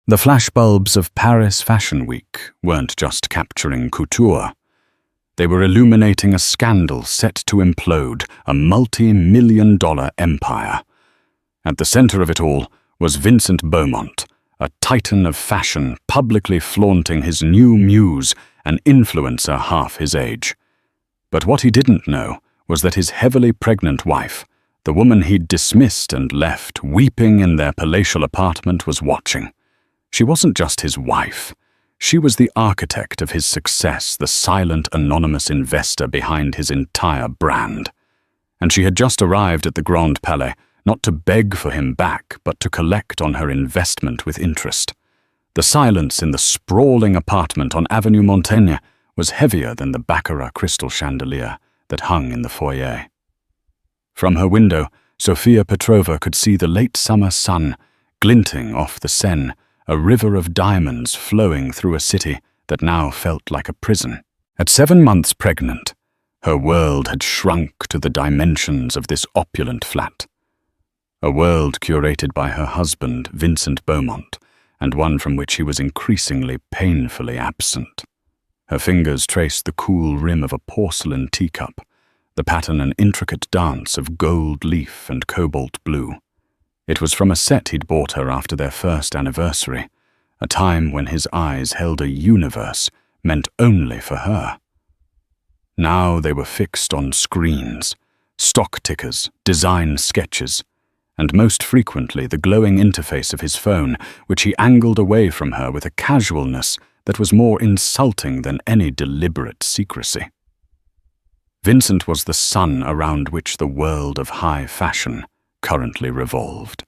The flashbulbs of Paris Fashion Week weren't just capturing couture. They were illuminating a scandal set to implode a multi-million-dollar empire. At the center of it all was Vincent Beaumont, a titan of fashion publicly flaunting his new muse, an influencer half his age. But what he didn't know was that his heavily pregnant wife, the woman he'd dismissed and left weeping in their palatial apartment, was watching. She wasn't just his wife. She was the architect of his success, the silent, anonymous investor behind his entire brand. And she had just arrived at the Grand Palais, not to beg for him back, but to collect on her investment with interest. The silence in the sprawling apartment on Avenue Montaigne was heavier than the baccarat crystal chandelier that hung in the foyer. From her window, Sofia Petrova could see the late summer sun glinting off the Seine, a river of diamonds flowing through a city that now felt like a prison. At 7 months pregnant, her world had shrunk to the dimensions of this opulent flat. A world curated by her husband, Vincent Beaumont, and one from which he was increasingly painfully absent. Her fingers traced the cool rim of a porcelain teacup, the pattern an intricate dance of gold leaf and cobalt blue. It was from a set he'd bought her after their first anniversary, a time when his eyes held a universe meant only for her. Now they were fixed on screens, stock tickers, design sketches, and most frequently the glowing interface of his phone, which he angled away from her with a casualness that was more insulting than any deliberate secrecy. Vincent was the sun around which the world of high fashion currently revolved.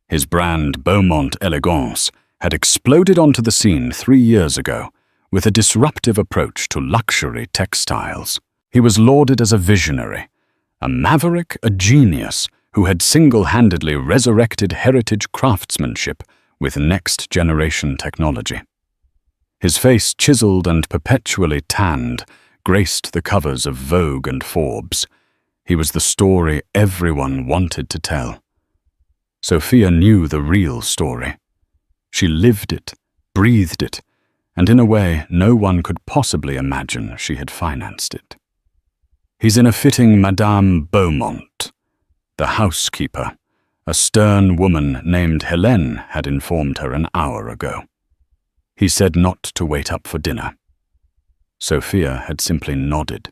His brand Beaumont Elegance had exploded onto the scene 3 years ago with a disruptive approach to luxury textiles. He was lauded as a visionary, a maverick, a genius who had single-handedly resurrected heritage craftsmanship with next-generation technology. His face, chiseled and perpetually tanned, graced the covers of Vogue and Forbes. He was the story everyone wanted to tell. Sofia knew the real story. She lived it, breathed it, and in a way no one could possibly imagine she had financed it. He's in a fitting Madame Beaumont. The housekeeper, a stern woman named Helene, had informed her an hour ago. He said not to wait up for dinner. Sofia had simply nodded.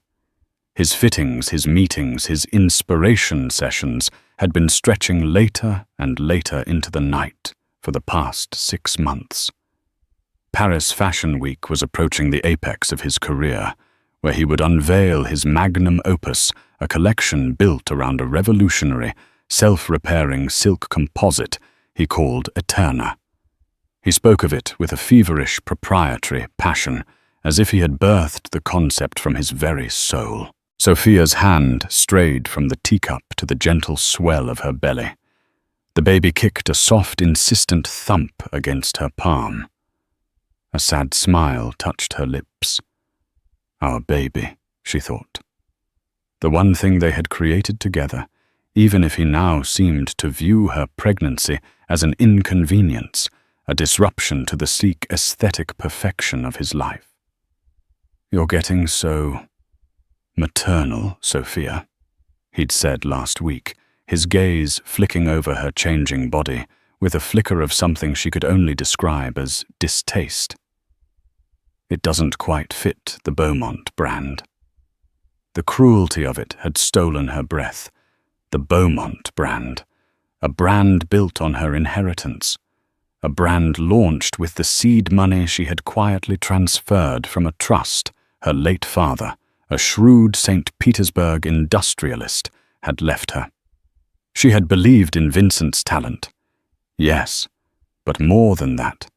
His fittings, his meetings, his inspiration sessions had been stretching later and later into the night for the past 6 months. Paris Fashion Week was approaching the apex of his career, where he would unveil his magnum opus, a collection built around a revolutionary, self-repairing silk composite he called Eterna. He spoke of it with a feverish proprietary passion, as if he had birthed the concept from his very soul. Sofia's hand strayed from the teacup to the gentle swell of her belly. The baby kicked a soft, insistent thump against her palm. A sad smile touched her lips. Our baby, she thought. The one thing they had created together, even if he now seemed to view her pregnancy as an inconvenience, a disruption to the sleek aesthetic perfection of his life. You're getting so maternal, Sofia, he'd said last week, his gaze flicking over her changing body with a flicker of something she could only describe as distaste. It doesn't quite fit the Beaumont brand. The cruelty of it had stolen her breath. The Beaumont brand, a brand built on her inheritance, a brand launched with the seed money she had quietly transferred from a trust her late father, a shrewd St. Petersburg industrialist, had left her. She had believed in Vincent's talent. Yes, but more than that,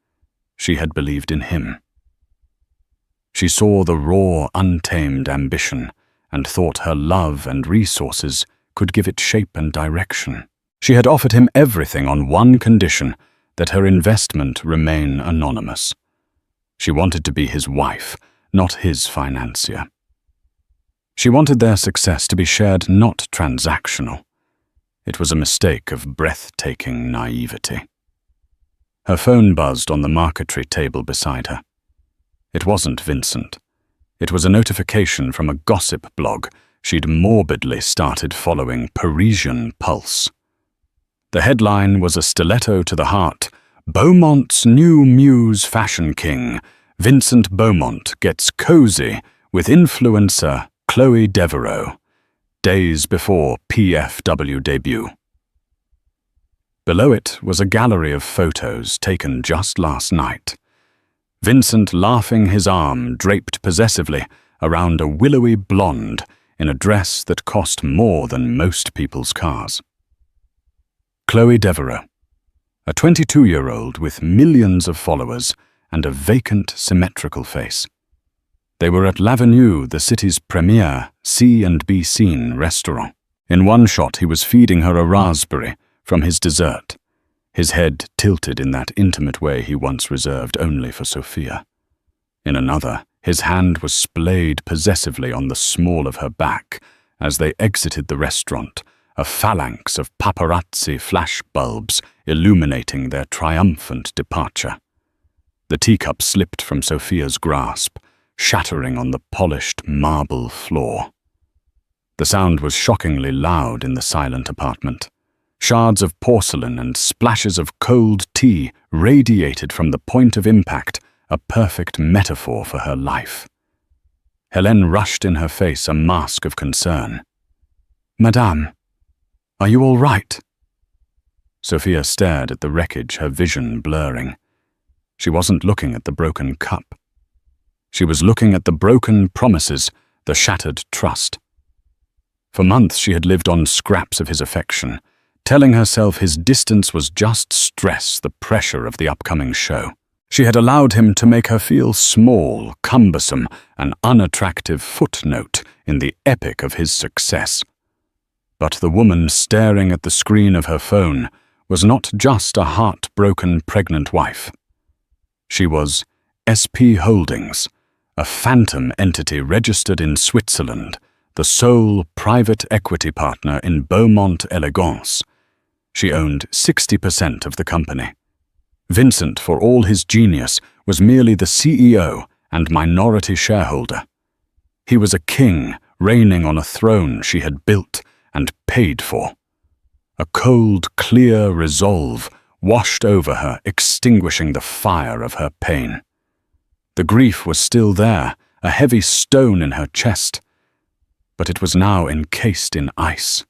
she had believed in him. She saw the raw, untamed ambition and thought her love and resources could give it shape and direction. She had offered him everything on one condition, that her investment remain anonymous. She wanted to be his wife, not his financier. She wanted their success to be shared, not transactional. It was a mistake of breathtaking naivety. Her phone buzzed on the marquetry table beside her. It wasn't Vincent. It was a notification from a gossip blog she'd morbidly started following, Parisian Pulse. The headline was a stiletto to the heart: "Beaumont's new muse fashion king, Vincent Beaumont, gets cozy with influencer Chloe Devereaux, days before PFW debut." Below it was a gallery of photos taken just last night. Vincent laughing, his arm draped possessively around a willowy blonde in a dress that cost more than most people's cars. Chloe Devereaux, a 22-year-old with millions of followers and a vacant, symmetrical face. They were at L'Avenue, the city's premier C&B scene restaurant. In one shot, he was feeding her a raspberry from his dessert, his head tilted in that intimate way he once reserved only for Sophia. In another, his hand was splayed possessively on the small of her back as they exited the restaurant, a phalanx of paparazzi flashbulbs illuminating their triumphant departure. The teacup slipped from Sophia's grasp, shattering on the polished marble floor. The sound was shockingly loud in the silent apartment. Shards of porcelain and splashes of cold tea radiated from the point of impact, a perfect metaphor for her life. Helene rushed in her face a mask of concern. "Madame, are you all right?" Sophia stared at the wreckage, her vision blurring. She wasn't looking at the broken cup. She was looking at the broken promises, the shattered trust. For months she had lived on scraps of his affection, telling herself his distance was just stress, the pressure of the upcoming show. She had allowed him to make her feel small, cumbersome, an unattractive footnote in the epic of his success. But the woman staring at the screen of her phone was not just a heartbroken pregnant wife. She was SP Holdings, a phantom entity registered in Switzerland, the sole private equity partner in Beaumont Elegance. She owned 60% of the company. Vincent, for all his genius, was merely the CEO and minority shareholder. He was a king reigning on a throne she had built and paid for. A cold, clear resolve washed over her, extinguishing the fire of her pain. The grief was still there, a heavy stone in her chest, but it was now encased in ice.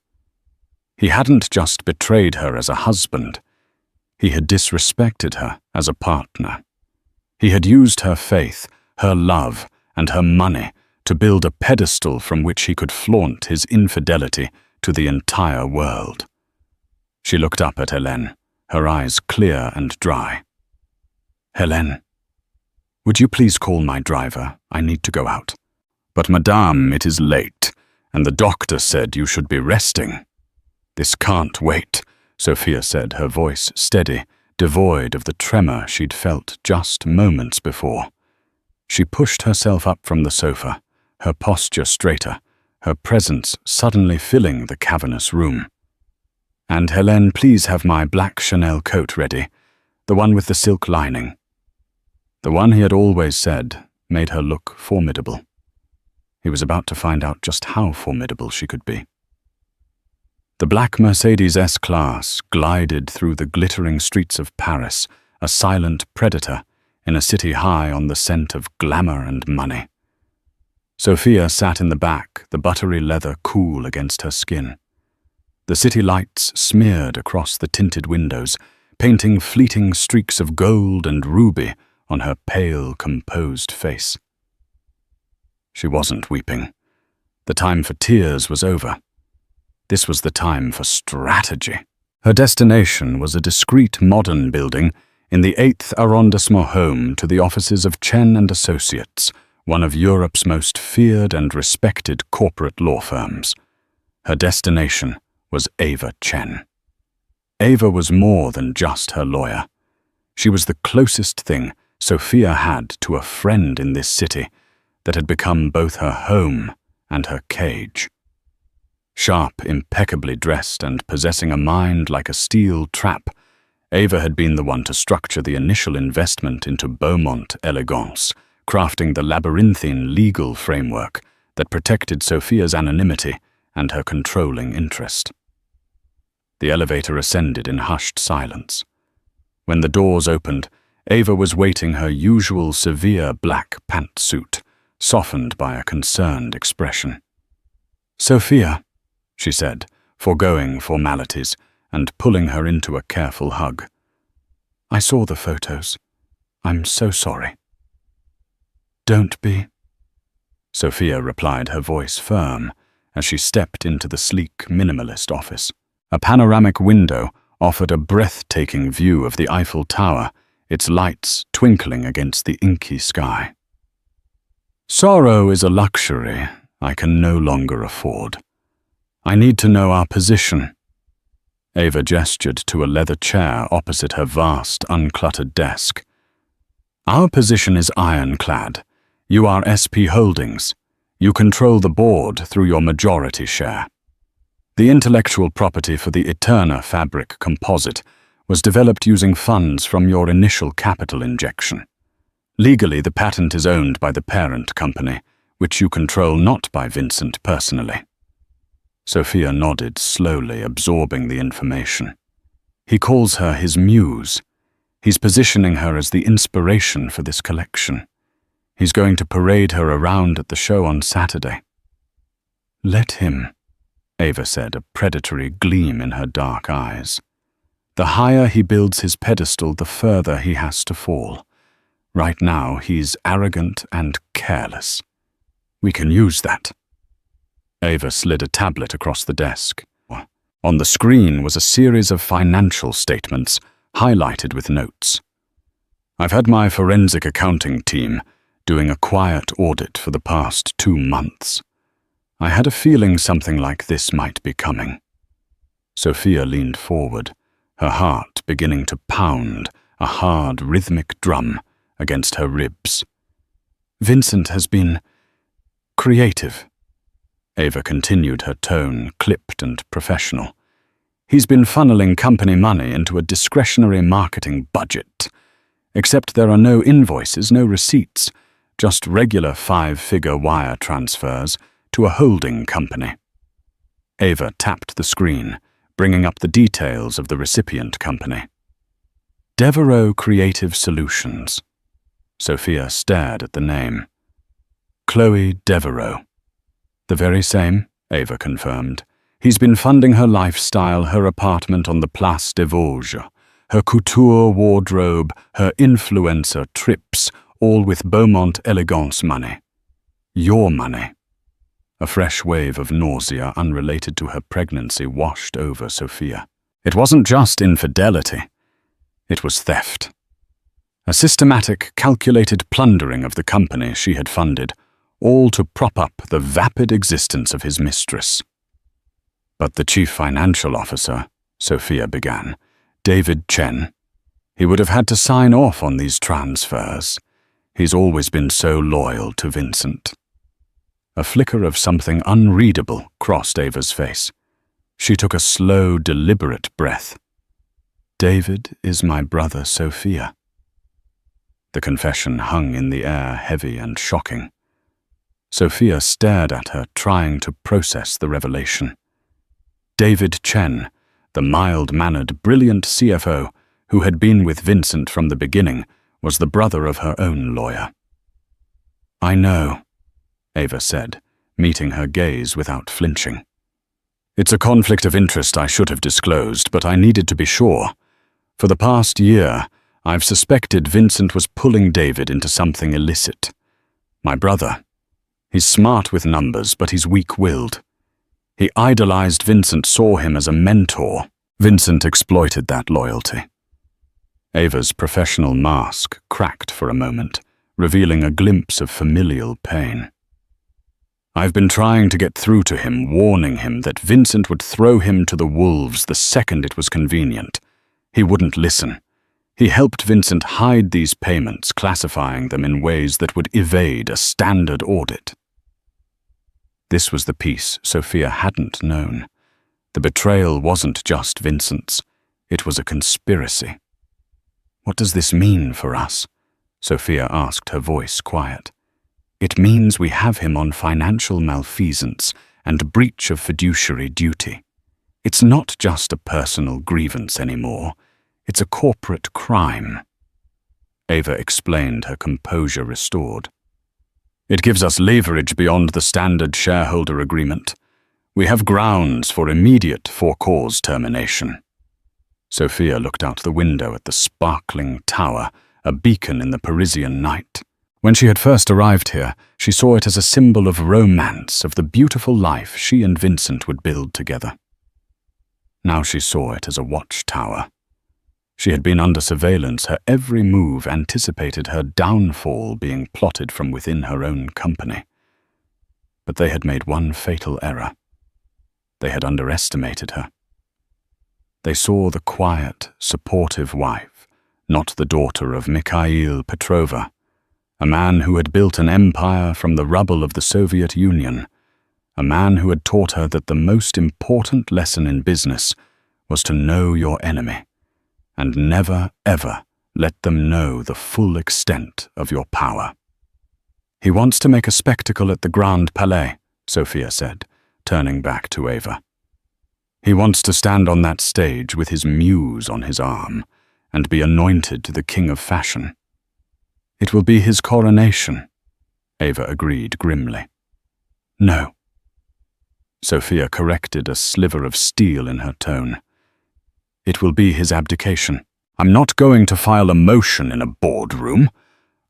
He hadn't just betrayed her as a husband. He had disrespected her as a partner. He had used her faith, her love, and her money to build a pedestal from which he could flaunt his infidelity to the entire world. She looked up at Helene, her eyes clear and dry. "Helene, would you please call my driver? I need to go out." "But madame, it is late, and the doctor said you should be resting." "This can't wait," Sophia said, her voice steady, devoid of the tremor she'd felt just moments before. She pushed herself up from the sofa, her posture straighter, her presence suddenly filling the cavernous room. "And Helene, please have my black Chanel coat ready, the one with the silk lining." The one he had always said made her look formidable. He was about to find out just how formidable she could be. The black Mercedes S-Class glided through the glittering streets of Paris, a silent predator in a city high on the scent of glamour and money. Sophia sat in the back, the buttery leather cool against her skin. The city lights smeared across the tinted windows, painting fleeting streaks of gold and ruby on her pale, composed face. She wasn't weeping. The time for tears was over. This was the time for strategy. Her destination was a discreet modern building in the 8th arrondissement, home to the offices of Chen & Associates, one of Europe's most feared and respected corporate law firms. Her destination was Ava Chen. Ava was more than just her lawyer. She was the closest thing Sophia had to a friend in this city that had become both her home and her cage. Sharp, impeccably dressed, and possessing a mind like a steel trap, Ava had been the one to structure the initial investment into Beaumont Elegance, crafting the labyrinthine legal framework that protected Sophia's anonymity and her controlling interest. The elevator ascended in hushed silence. When the doors opened, Ava was waiting her usual severe black pantsuit, softened by a concerned expression. "Sophia," she said, foregoing formalities and pulling her into a careful hug. "I saw the photos. I'm so sorry." "Don't be," Sophia replied, her voice firm, as she stepped into the sleek minimalist office. A panoramic window offered a breathtaking view of the Eiffel Tower, its lights twinkling against the inky sky. "Sorrow is a luxury I can no longer afford. I need to know our position." Ava gestured to a leather chair opposite her vast, uncluttered desk. "Our position is ironclad. You are SP Holdings. You control the board through your majority share. The intellectual property for the Eterna fabric composite was developed using funds from your initial capital injection. Legally, the patent is owned by the parent company, which you control not by Vincent personally." Sophia nodded slowly, absorbing the information. "He calls her his muse. He's positioning her as the inspiration for this collection. He's going to parade her around at the show on Saturday." "Let him," Ava said, a predatory gleam in her dark eyes. "The higher he builds his pedestal, the further he has to fall. Right now, he's arrogant and careless. We can use that." Ava slid a tablet across the desk. On the screen was a series of financial statements, highlighted with notes. "I've had my forensic accounting team doing a quiet audit for the past 2 months. I had a feeling something like this might be coming." Sophia leaned forward, her heart beginning to pound, a hard, rhythmic drum against her ribs. "Vincent has been creative." Ava continued, her tone clipped and professional. "He's been funneling company money into a discretionary marketing budget. Except there are no invoices, no receipts, just regular 5-figure wire transfers to a holding company." Ava tapped the screen, bringing up the details of the recipient company. "Devereaux Creative Solutions." Sophia stared at the name. "Chloe Devereaux." "The very same," Ava confirmed. "He's been funding her lifestyle, her apartment on the Place des Vosges, her couture wardrobe, her influencer trips, all with Beaumont Elegance money. Your money." A fresh wave of nausea unrelated to her pregnancy washed over Sophia. It wasn't just infidelity. It was theft. A systematic, calculated plundering of the company she had funded, all to prop up the vapid existence of his mistress. "But the chief financial officer," Sophia began, "David Chen, he would have had to sign off on these transfers. He's always been so loyal to Vincent." A flicker of something unreadable crossed Ava's face. She took a slow, deliberate breath. "David is my brother, Sophia." The confession hung in the air, heavy and shocking. Sophia stared at her, trying to process the revelation. David Chen, the mild-mannered, brilliant CFO who had been with Vincent from the beginning, was the brother of her own lawyer. "I know," Ava said, meeting her gaze without flinching. "It's a conflict of interest I should have disclosed, but I needed to be sure. For the past year, I've suspected Vincent was pulling David into something illicit. My brother. He's smart with numbers, but he's weak-willed. He idolized Vincent, saw him as a mentor. Vincent exploited that loyalty." Ava's professional mask cracked for a moment, revealing a glimpse of familial pain. "I've been trying to get through to him, warning him that Vincent would throw him to the wolves the second it was convenient. He wouldn't listen. He helped Vincent hide these payments, classifying them in ways that would evade a standard audit." This was the piece Sophia hadn't known. The betrayal wasn't just Vincent's. It was a conspiracy. What does this mean for us? Sophia asked, her voice quiet. It means we have him on financial malfeasance and breach of fiduciary duty. It's not just a personal grievance anymore. It's a corporate crime. Ava explained, her composure restored. It gives us leverage beyond the standard shareholder agreement. We have grounds for immediate for-cause termination. Sophia looked out the window at the sparkling tower, a beacon in the Parisian night. When she had first arrived here, she saw it as a symbol of romance, of the beautiful life she and Vincent would build together. Now she saw it as a watchtower. She had been under surveillance, her every move anticipated her downfall being plotted from within her own company. But they had made one fatal error. They had underestimated her. They saw the quiet, supportive wife, not the daughter of Mikhail Petrova, a man who had built an empire from the rubble of the Soviet Union, a man who had taught her that the most important lesson in business was to know your enemy, and never, ever let them know the full extent of your power. He wants to make a spectacle at the Grand Palais, Sophia said, turning back to Ava. He wants to stand on that stage with his muse on his arm and be anointed to the king of fashion. It will be his coronation, Ava agreed grimly. No. Sophia corrected, a sliver of steel in her tone. It will be his abdication. I'm not going to file a motion in a boardroom.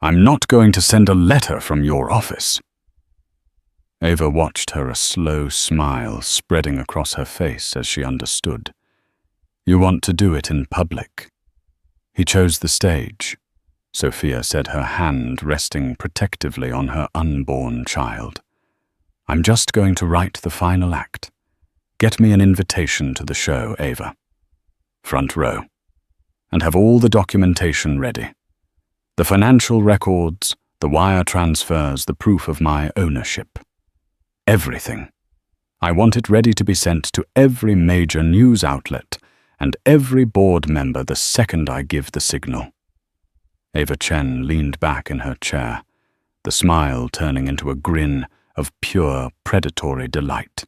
I'm not going to send a letter from your office. Ava watched her, a slow smile spreading across her face as she understood. You want to do it in public. He chose the stage, Sophia said, her hand resting protectively on her unborn child. I'm just going to write the final act. Get me an invitation to the show, Ava. Front row. And have all the documentation ready. The financial records, the wire transfers, the proof of my ownership. Everything. I want it ready to be sent to every major news outlet and every board member the second I give the signal. Ava Chen leaned back in her chair, the smile turning into a grin of pure predatory delight.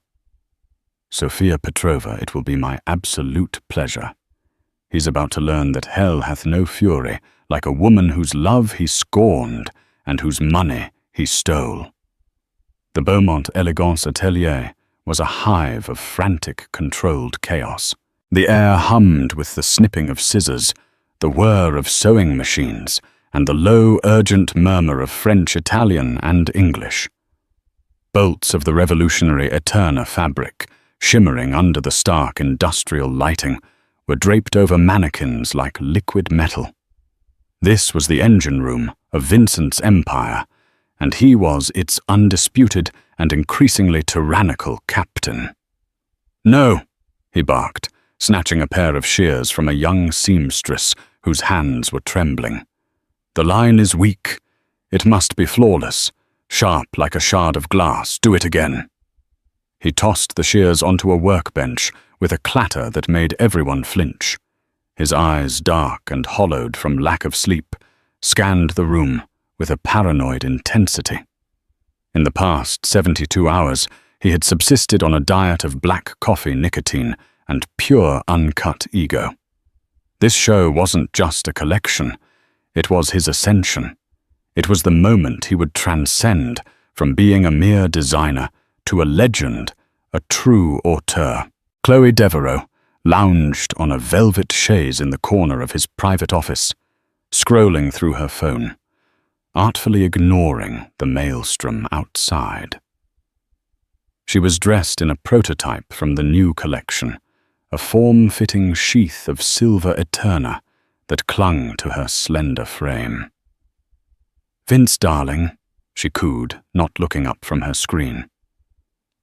Sophia Petrova, it will be my absolute pleasure. He's about to learn that hell hath no fury like a woman whose love he scorned and whose money he stole. The Beaumont Elegance Atelier was a hive of frantic, controlled chaos. The air hummed with the snipping of scissors, the whir of sewing machines, and the low, urgent murmur of French, Italian, and English. Bolts of the revolutionary Eterna fabric, shimmering under the stark industrial lighting, were draped over mannequins like liquid metal. This was the engine room of Vincent's empire, and he was its undisputed and increasingly tyrannical captain. No, he barked, snatching a pair of shears from a young seamstress whose hands were trembling. The line is weak. It must be flawless, sharp like a shard of glass. Do it again. He tossed the shears onto a workbench with a clatter that made everyone flinch. His eyes, dark and hollowed from lack of sleep, scanned the room with a paranoid intensity. In the past 72 hours, he had subsisted on a diet of black coffee nicotine and pure uncut ego. This show wasn't just a collection. It was his ascension. It was the moment he would transcend from being a mere designer to a legend, a true auteur. Chloe Devereaux lounged on a velvet chaise in the corner of his private office, scrolling through her phone, artfully ignoring the maelstrom outside. She was dressed in a prototype from the new collection, a form-fitting sheath of silver Eterna that clung to her slender frame. "Vince, darling," she cooed, not looking up from her screen.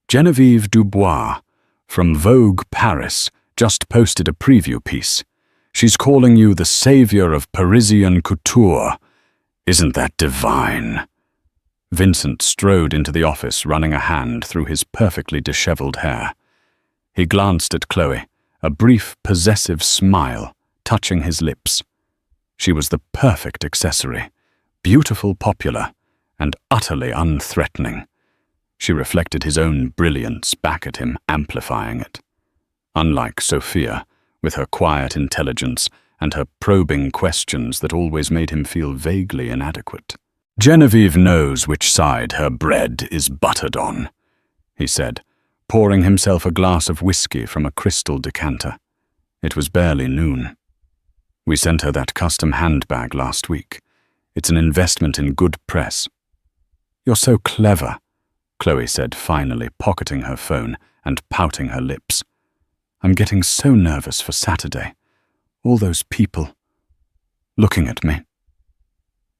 "Genevieve Dubois from Vogue Paris just posted a preview piece. She's calling you the savior of Parisian couture. Isn't that divine?" Vincent strode into the office, running a hand through his perfectly disheveled hair. He glanced at Chloe, a brief, possessive smile touching his lips. She was the perfect accessory, beautiful, popular, and utterly unthreatening. She reflected his own brilliance back at him, amplifying it. Unlike Sophia, with her quiet intelligence and her probing questions that always made him feel vaguely inadequate. "Genevieve knows which side her bread is buttered on," he said, pouring himself a glass of whiskey from a crystal decanter. It was barely noon. "We sent her that custom handbag last week. It's an investment in good press." "You're so clever," Chloe said, finally pocketing her phone and pouting her lips. "I'm getting so nervous for Saturday. All those people looking at me."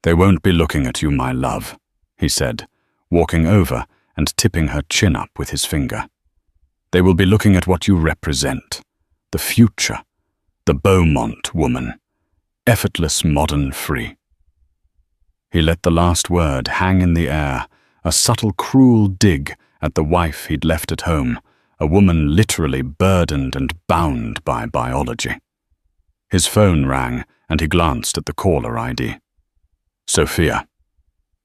"They won't be looking at you, my love," he said, walking over and tipping her chin up with his finger. "They will be looking at what you represent, the future, the Beaumont woman, effortless, modern, free." He let the last word hang in the air, a subtle, cruel dig at the wife he'd left at home, a woman literally burdened and bound by biology. His phone rang, and he glanced at the caller ID. Sophia.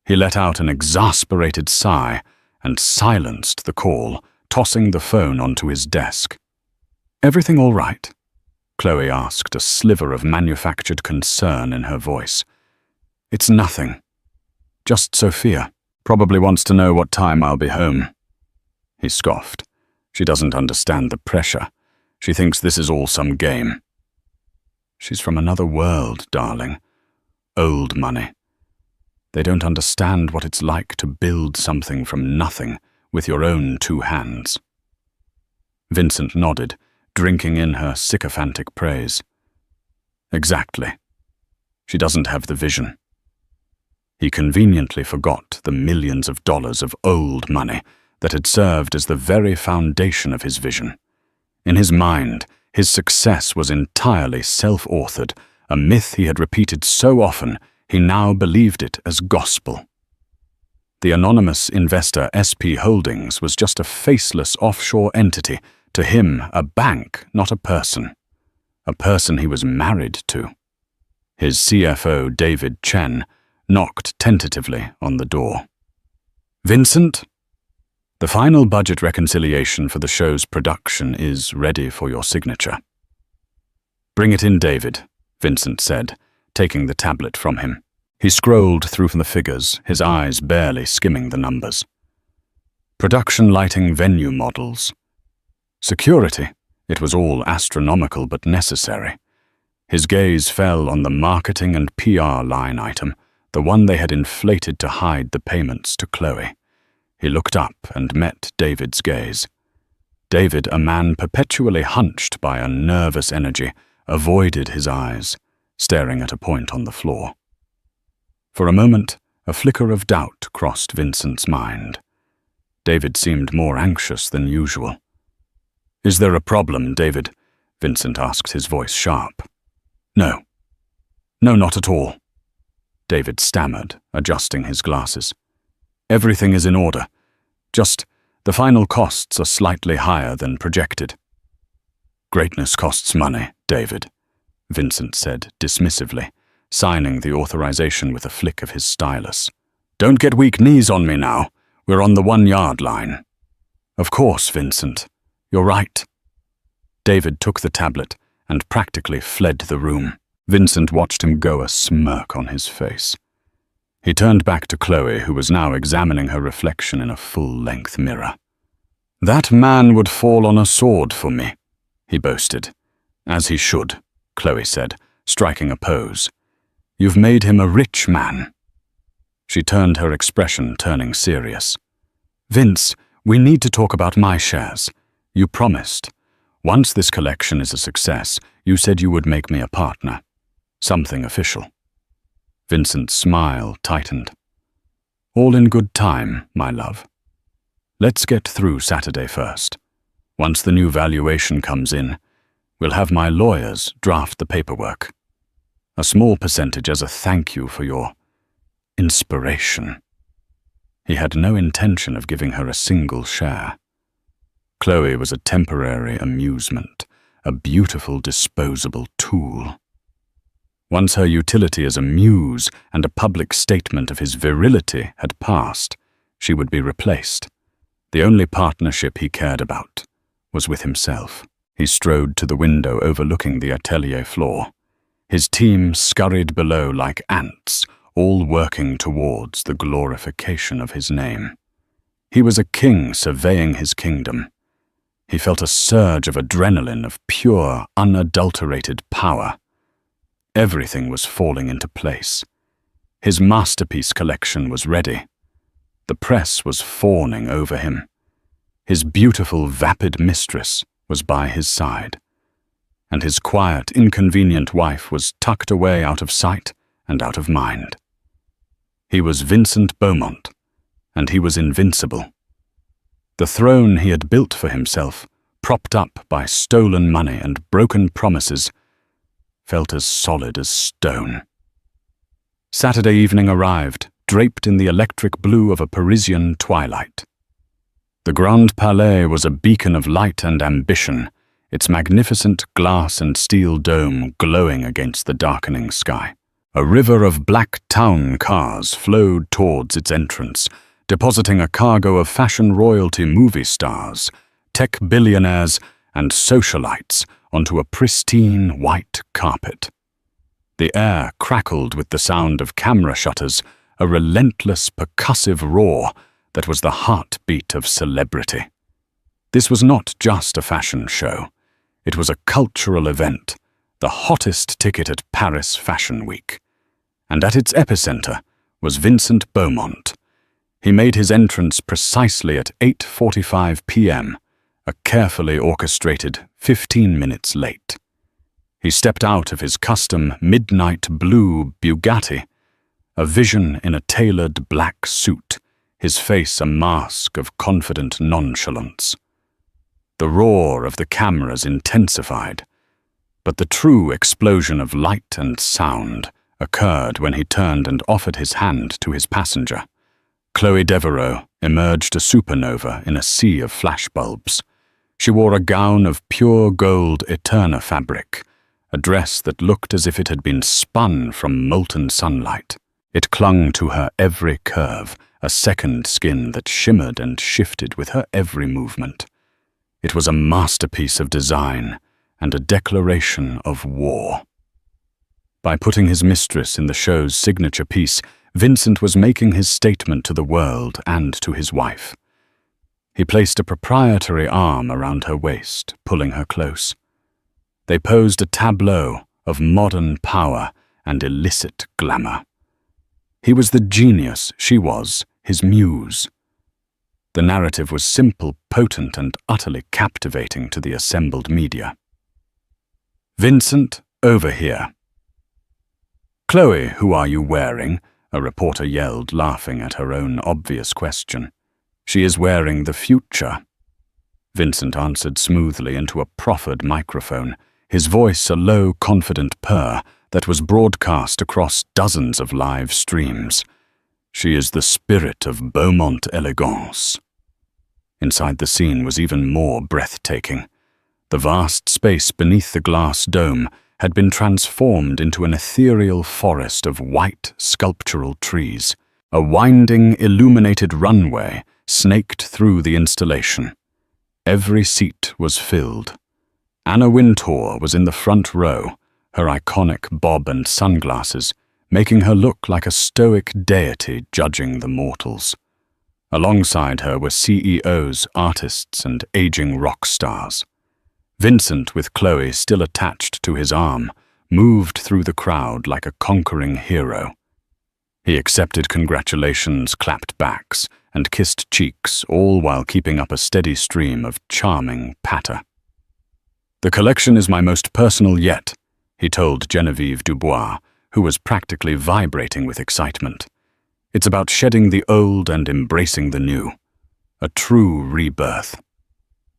He let out an exasperated sigh and silenced the call, tossing the phone onto his desk. "Everything all right?" Chloe asked, a sliver of manufactured concern in her voice. "It's nothing. Just Sophia. Probably wants to know what time I'll be home." He scoffed. "She doesn't understand the pressure. She thinks this is all some game." "She's from another world, darling. Old money. They don't understand what it's like to build something from nothing with your own two hands." Vincent nodded, drinking in her sycophantic praise. "Exactly. She doesn't have the vision." He conveniently forgot the millions of dollars of old money that had served as the very foundation of his vision. In his mind, his success was entirely self-authored, a myth he had repeated so often he now believed it as gospel. The anonymous investor SP Holdings was just a faceless offshore entity, to him a bank, not a person he was married to. His CFO, David Chen, knocked tentatively on the door. "Vincent? The final budget reconciliation for the show's production is ready for your signature." "Bring it in, David," Vincent said, taking the tablet from him. He scrolled through the figures, his eyes barely skimming the numbers. Production lighting venue models. Security. It was all astronomical but necessary. His gaze fell on the marketing and PR line item, the one they had inflated to hide the payments to Chloe. He looked up and met David's gaze. David, a man perpetually hunched by a nervous energy, avoided his eyes, staring at a point on the floor. For a moment, a flicker of doubt crossed Vincent's mind. David seemed more anxious than usual. "Is there a problem, David?" Vincent asked, his voice sharp. No, not at all," David stammered, adjusting his glasses. "Everything is in order. Just the final costs are slightly higher than projected." "Greatness costs money, David," Vincent said dismissively, signing the authorization with a flick of his stylus. "Don't get weak knees on me now. We're on the 1-yard line." "Of course, Vincent. You're right." David took the tablet and practically fled the room. Vincent watched him go, a smirk on his face. He turned back to Chloe, who was now examining her reflection in a full-length mirror. "That man would fall on a sword for me," he boasted. "As he should," Chloe said, striking a pose. "You've made him a rich man." She turned, her expression turning serious. "Vince, we need to talk about my shares. You promised. Once this collection is a success, you said you would make me a partner. Something official." Vincent's smile tightened. "All in good time, my love. Let's get through Saturday first. Once the new valuation comes in, we'll have my lawyers draft the paperwork. A small percentage as a thank you for your inspiration." He had no intention of giving her a single share. Chloe was a temporary amusement, a beautiful disposable tool. Once her utility as a muse and a public statement of his virility had passed, she would be replaced. The only partnership he cared about was with himself. He strode to the window overlooking the atelier floor. His team scurried below like ants, all working towards the glorification of his name. He was a king surveying his kingdom. He felt a surge of adrenaline, of pure, unadulterated power. Everything was falling into place. His masterpiece collection was ready. The press was fawning over him. His beautiful, vapid mistress was by his side, and his quiet, inconvenient wife was tucked away out of sight and out of mind. He was Vincent Beaumont, and he was invincible. The throne he had built for himself, propped up by stolen money and broken promises, felt as solid as stone. Saturday evening arrived, draped in the electric blue of a Parisian twilight. The Grand Palais was a beacon of light and ambition, its magnificent glass and steel dome glowing against the darkening sky. A river of black town cars flowed towards its entrance, depositing a cargo of fashion royalty movie stars, tech billionaires, and socialites onto a pristine white carpet. The air crackled with the sound of camera shutters, a relentless, percussive roar that was the heartbeat of celebrity. This was not just a fashion show. It was a cultural event, the hottest ticket at Paris Fashion Week. And at its epicenter was Vincent Beaumont. He made his entrance precisely at 8:45 p.m., a carefully orchestrated 15 minutes late. He stepped out of his custom midnight blue Bugatti, a vision in a tailored black suit, his face a mask of confident nonchalance. The roar of the cameras intensified, but the true explosion of light and sound occurred when he turned and offered his hand to his passenger. Chloe Devereaux emerged a supernova in a sea of flashbulbs. She wore a gown of pure gold Eterna fabric, a dress that looked as if it had been spun from molten sunlight. It clung to her every curve, a second skin that shimmered and shifted with her every movement. It was a masterpiece of design and a declaration of war. By putting his mistress in the show's signature piece, Vincent was making his statement to the world and to his wife. He placed a proprietary arm around her waist, pulling her close. They posed a tableau of modern power and illicit glamour. He was the genius, she was his muse. The narrative was simple, potent, and utterly captivating to the assembled media. "Vincent, over here." "Chloe, who are you wearing?" a reporter yelled, laughing at her own obvious question. "She is wearing the future." Vincent answered smoothly into a proffered microphone, his voice a low, confident purr that was broadcast across dozens of live streams. "She is the spirit of Beaumont elegance." Inside the scene was even more breathtaking. The vast space beneath the glass dome had been transformed into an ethereal forest of white sculptural trees. A winding, illuminated runway snaked through the installation. Every seat was filled. Anna Wintour was in the front row, her iconic bob and sunglasses, making her look like a stoic deity judging the mortals. Alongside her were CEOs, artists, and aging rock stars. Vincent, with Chloe still attached to his arm, moved through the crowd like a conquering hero. He accepted congratulations, clapped backs, and kissed cheeks, all while keeping up a steady stream of charming patter. "The collection is my most personal yet," he told Genevieve Dubois, who was practically vibrating with excitement. "It's about shedding the old and embracing the new. A true rebirth."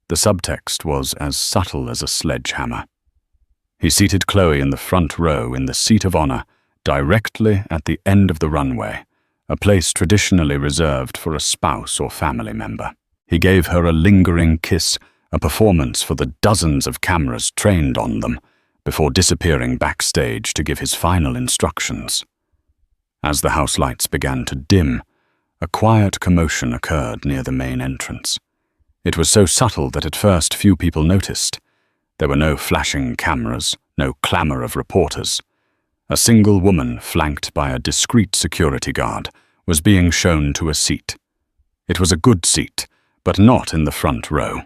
The subtext was as subtle as a sledgehammer. He seated Chloe in the front row in the seat of honor, directly at the end of the runway, a place traditionally reserved for a spouse or family member. He gave her a lingering kiss, a performance for the dozens of cameras trained on them, before disappearing backstage to give his final instructions. As the house lights began to dim, a quiet commotion occurred near the main entrance. It was so subtle that at first few people noticed. There were no flashing cameras, no clamor of reporters. A single woman, flanked by a discreet security guard, was being shown to a seat. It was a good seat, but not in the front row.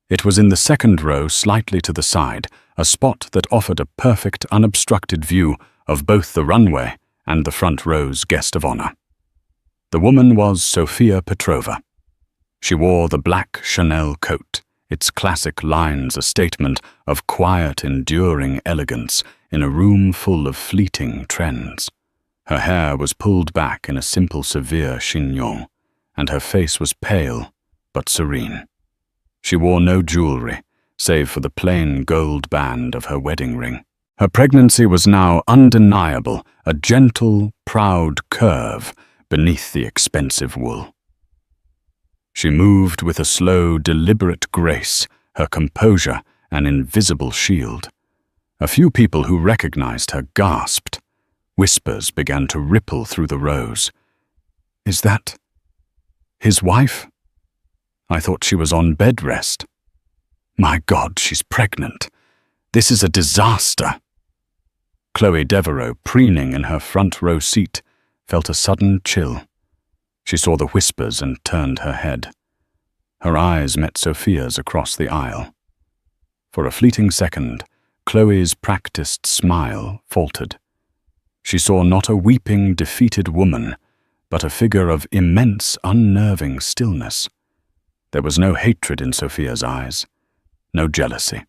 It was in the second row, slightly to the side, a spot that offered a perfect, unobstructed view of both the runway and the front row's guest of honor. The woman was Sofia Petrova. She wore the black Chanel coat, its classic lines a statement of quiet, enduring elegance in a room full of fleeting trends. Her hair was pulled back in a simple severe chignon, and her face was pale but serene. She wore no jewelry, save for the plain gold band of her wedding ring. Her pregnancy was now undeniable, a gentle, proud curve beneath the expensive wool. She moved with a slow, deliberate grace, her composure an invisible shield. A few people who recognized her gasped. Whispers began to ripple through the rows. "Is that his wife? I thought she was on bed rest. My God, she's pregnant. This is a disaster." Chloe Devereaux, preening in her front row seat, felt a sudden chill. She saw the whispers and turned her head. Her eyes met Sophia's across the aisle. For a fleeting second, Chloe's practiced smile faltered. She saw not a weeping, defeated woman, but a figure of immense, unnerving stillness. There was no hatred in Sophia's eyes, no jealousy.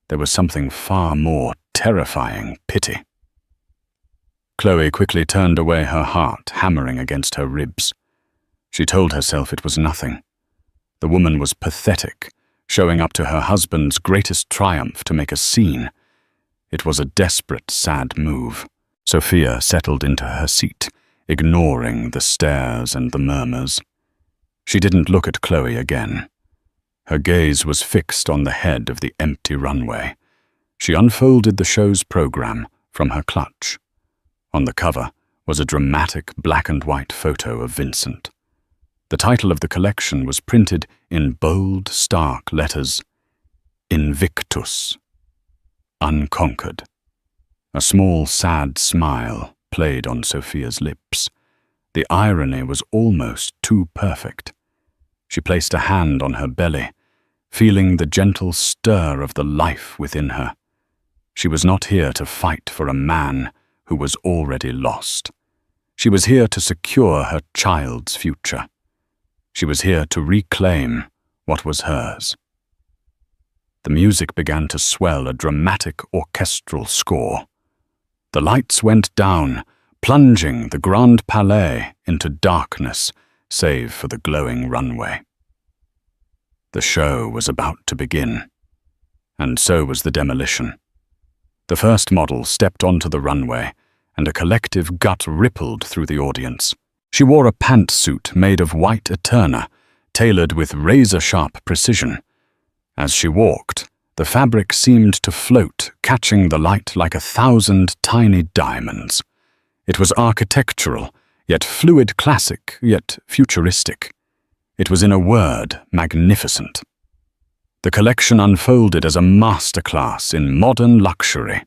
There was something far more terrifying, pity. Chloe quickly turned away, her heart hammering against her ribs. She told herself it was nothing. The woman was pathetic, showing up to her husband's greatest triumph to make a scene. It was a desperate, sad move. Sophia settled into her seat, ignoring the stares and the murmurs. She didn't look at Chloe again. Her gaze was fixed on the head of the empty runway. She unfolded the show's program from her clutch. On the cover was a dramatic black-and-white photo of Vincent. The title of the collection was printed in bold, stark letters, Invictus, unconquered. A small, sad smile played on Sophia's lips. The irony was almost too perfect. She placed a hand on her belly, feeling the gentle stir of the life within her. She was not here to fight for a man who was already lost. She was here to secure her child's future. She was here to reclaim what was hers. The music began to swell, a dramatic orchestral score. The lights went down, plunging the Grand Palais into darkness, save for the glowing runway. The show was about to begin, and so was the demolition. The first model stepped onto the runway, and a collective gut rippled through the audience. She wore a pantsuit made of white Eterna, tailored with razor-sharp precision. As she walked, the fabric seemed to float, catching the light like 1,000 tiny diamonds. It was architectural, yet fluid, classic, yet futuristic. It was, in a word, magnificent. The collection unfolded as a masterclass in modern luxury.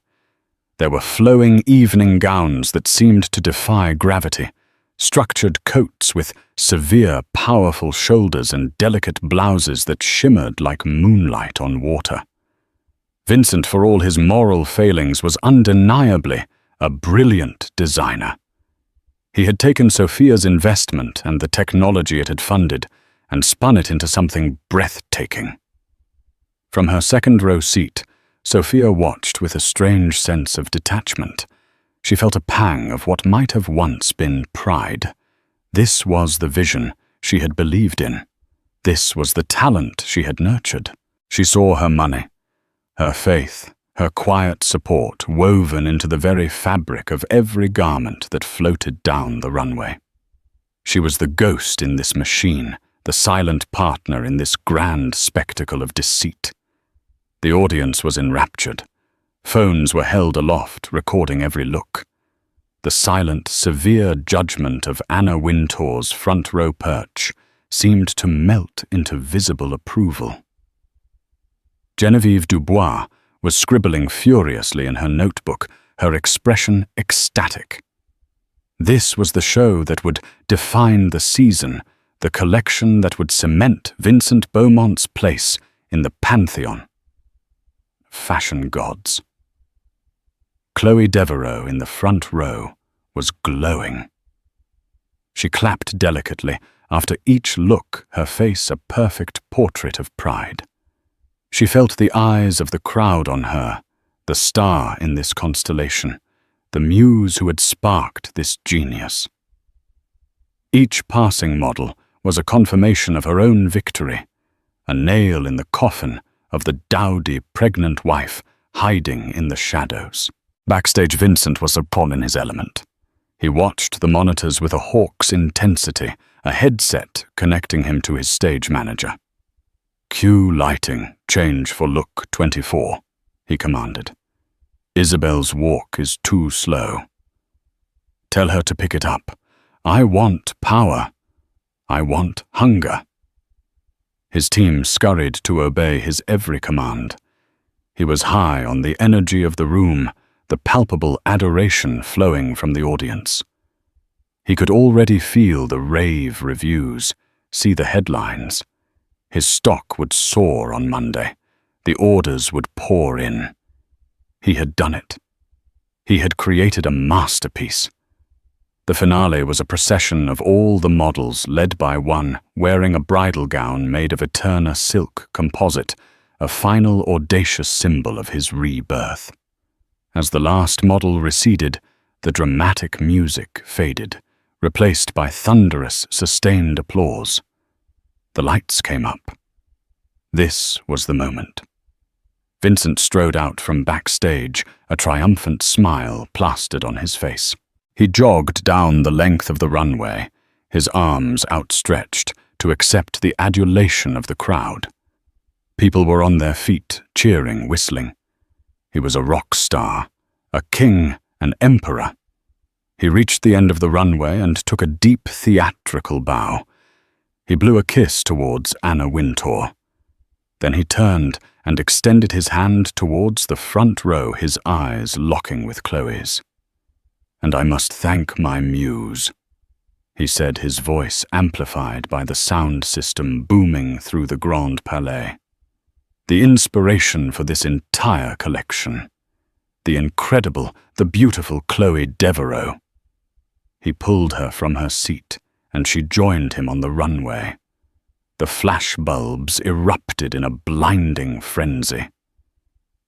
There were flowing evening gowns that seemed to defy gravity, structured coats with severe, powerful shoulders and delicate blouses that shimmered like moonlight on water. Vincent, for all his moral failings, was undeniably a brilliant designer. He had taken Sophia's investment and the technology it had funded and spun it into something breathtaking. From her second-row seat, Sophia watched with a strange sense of detachment. She felt a pang of what might have once been pride. This was the vision she had believed in. This was the talent she had nurtured. She saw her money, her faith, her quiet support woven into the very fabric of every garment that floated down the runway. She was the ghost in this machine, the silent partner in this grand spectacle of deceit. The audience was enraptured. Phones were held aloft, recording every look. The silent, severe judgment of Anna Wintour's front row perch seemed to melt into visible approval. Genevieve Dubois was scribbling furiously in her notebook, her expression ecstatic. This was the show that would define the season, the collection that would cement Vincent Beaumont's place in the pantheon. Fashion gods. Chloe Devereaux in the front row was glowing. She clapped delicately, after each look her face a perfect portrait of pride. She felt the eyes of the crowd on her, the star in this constellation, the muse who had sparked this genius. Each passing model was a confirmation of her own victory, a nail in the coffin of the dowdy pregnant wife hiding in the shadows. Backstage, Vincent was upon in his element. He watched the monitors with a hawk's intensity, a headset connecting him to his stage manager. "Cue lighting, change for look 24, he commanded. "Isabel's walk is too slow. Tell her to pick it up. I want power. I want hunger." His team scurried to obey his every command. He was high on the energy of the room, the palpable adoration flowing from the audience. He could already feel the rave reviews, see the headlines. His stock would soar on Monday. The orders would pour in. He had done it. He had created a masterpiece. The finale was a procession of all the models led by one wearing a bridal gown made of Eterna silk composite, a final audacious symbol of his rebirth. As the last model receded, the dramatic music faded, replaced by thunderous, sustained applause. The lights came up. This was the moment. Vincent strode out from backstage, a triumphant smile plastered on his face. He jogged down the length of the runway, his arms outstretched to accept the adulation of the crowd. People were on their feet, cheering, whistling. He was a rock star, a king, an emperor. He reached the end of the runway and took a deep theatrical bow. He blew a kiss towards Anna Wintour. Then he turned and extended his hand towards the front row, his eyes locking with Chloe's. "And I must thank my muse," he said, his voice amplified by the sound system booming through the Grand Palais. "The inspiration for this entire collection. The incredible, the beautiful Chloe Devereaux." He pulled her from her seat, and she joined him on the runway. The flash bulbs erupted in a blinding frenzy.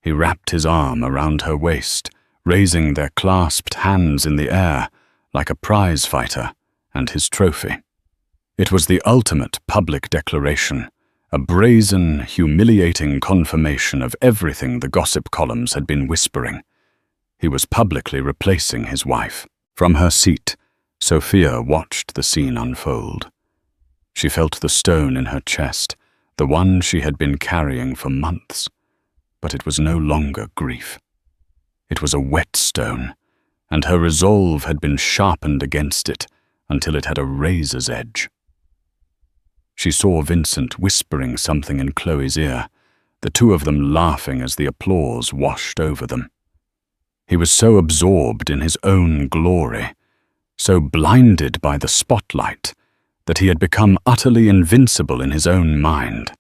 He wrapped his arm around her waist, raising their clasped hands in the air like a prize fighter and his trophy. It was the ultimate public declaration, a brazen, humiliating confirmation of everything the gossip columns had been whispering. He was publicly replacing his wife. From her seat, Sophia watched the scene unfold. She felt the stone in her chest, the one she had been carrying for months. But it was no longer grief. It was a whetstone, and her resolve had been sharpened against it until it had a razor's edge. She saw Vincent whispering something in Chloe's ear, the two of them laughing as the applause washed over them. He was so absorbed in his own glory, so blinded by the spotlight, that he had become utterly invincible in his own mind.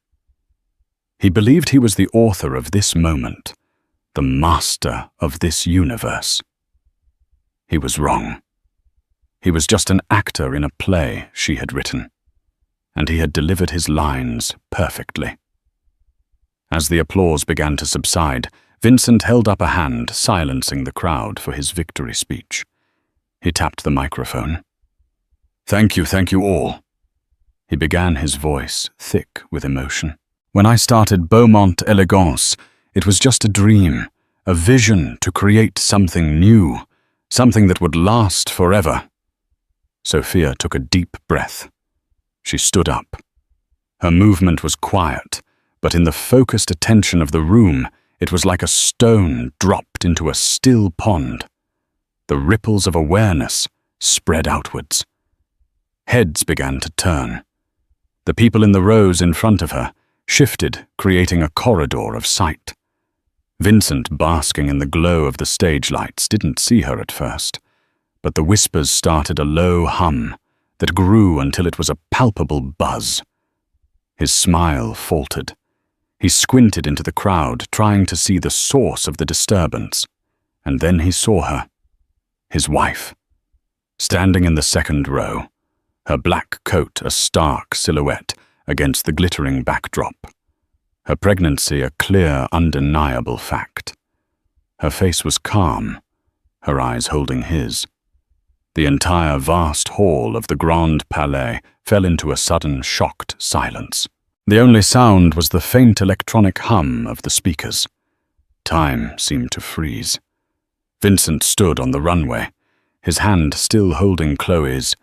He believed he was the author of this moment, the master of this universe. He was wrong. He was just an actor in a play she had written, and he had delivered his lines perfectly. As the applause began to subside, Vincent held up a hand, silencing the crowd for his victory speech. He tapped the microphone. Thank you all." He began, his voice thick with emotion. "When I started Beaumont Elegance, it was just a dream, a vision to create something new, something that would last forever." Sophia took a deep breath. She stood up. Her movement was quiet, but in the focused attention of the room, It was like a stone dropped into a still pond. The ripples of awareness spread outwards. Heads began to turn. The people in the rows in front of her shifted, creating a corridor of sight. Vincent, basking in the glow of the stage lights, didn't see her at first, but the whispers started a low hum that grew until it was a palpable buzz. His smile faltered. He squinted into the crowd, trying to see the source of the disturbance, and then he saw her, his wife, standing in the second row, her black coat a stark silhouette against the glittering backdrop, her pregnancy a clear, undeniable fact. Her face was calm, her eyes holding his. The entire vast hall of the Grand Palais fell into a sudden, shocked silence. The only sound was the faint electronic hum of the speakers. Time seemed to freeze. Vincent stood on the runway, his hand still holding Chloe's,